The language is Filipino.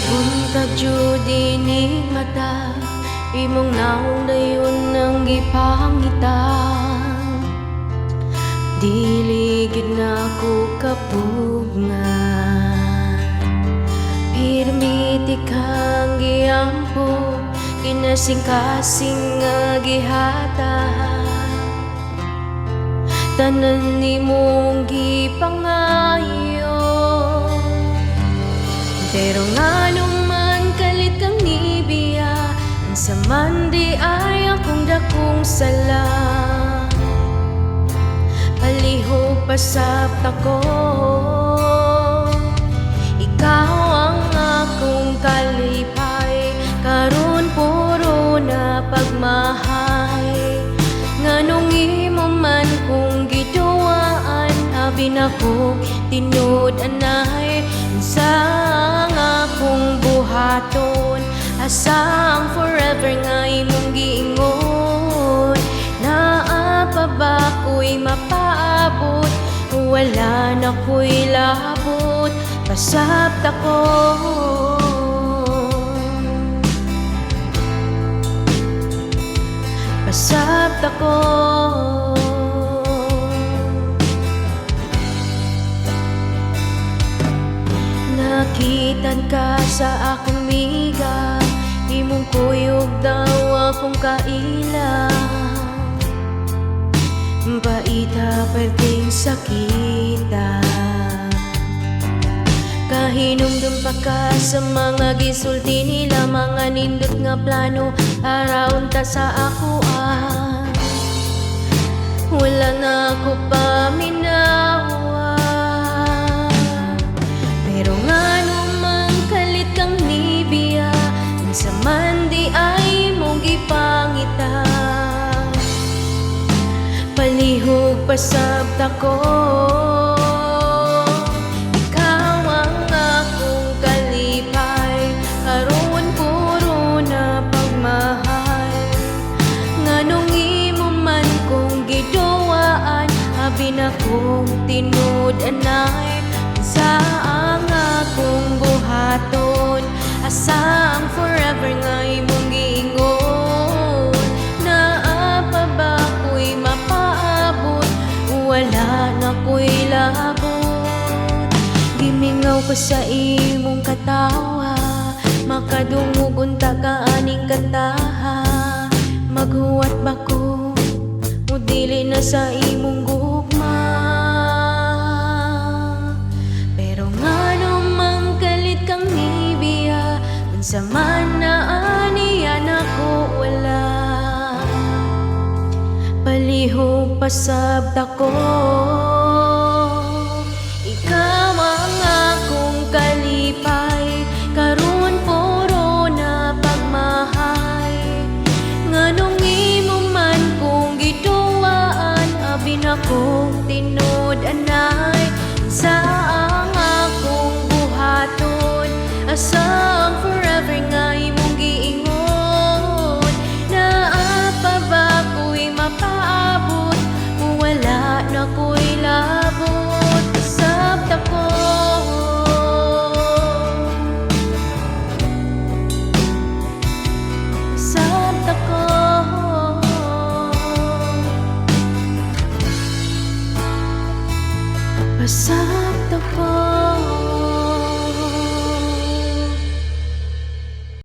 buntag judi ni mata, imong naong dayon ang gipangita. Dili gid na ko kapugngan, pirmi ti kang giampo, kinasing-kasing nga gihatahan. Tanan nimong gipangayo, pero nganong man kalit kang nibiya, ang samandi ay akong dakong sala. Palihog pasabta ko, ikaw ang akong kalipay, karon puro na pagmahay. Nganong imo man kung giduwaan, abin ako tinud anay. Unsang akong buhaton, asang forever nga imong giingon. Naa pa ba ko'y mapaabot, wala na ko'y labot, pasabta ko. Pasabta ko. Nakitan ka sa akong miga, imong kuyog daw akong kaila. Baita perting sakita, kahinumdum pa ka sa mga gisulti nila, mga nindot nga plano araon ta sa ako. Wala na ako paminawa, pero nganong man kalit kang nibiya, sa mandi ay mong gipangita. Palihog pasabta ko, ikaw ang akong kalipay, karon puro na pagmahal. Nganong imo man kung giduwaan, abin akong tinud anay. Saang akong buhaton, asang forever nga imong giingon. Naa pa ba ko'y mapaabot, wala na ko'y labot. Gimingaw ko sa imong katawa, makadungog unta ka aning kantaha. Maghuwat ba ko, o dili na sa imong gugma. Pero nganong man kalit kang nibiya, unsa man na aniyan ako wala. Palihog pasabta ko, ikaw ang akong kalipay, karon puro na pagmahay. Nganong imo man kung giduwaan, abin akong tinud anay. Saang akong buhaton, asang forever nga imong giingon. Naa pa ba ko'y mapaabot, wala na ko'y labot, pasabta ko. Pasabta ko. Pasabta ko.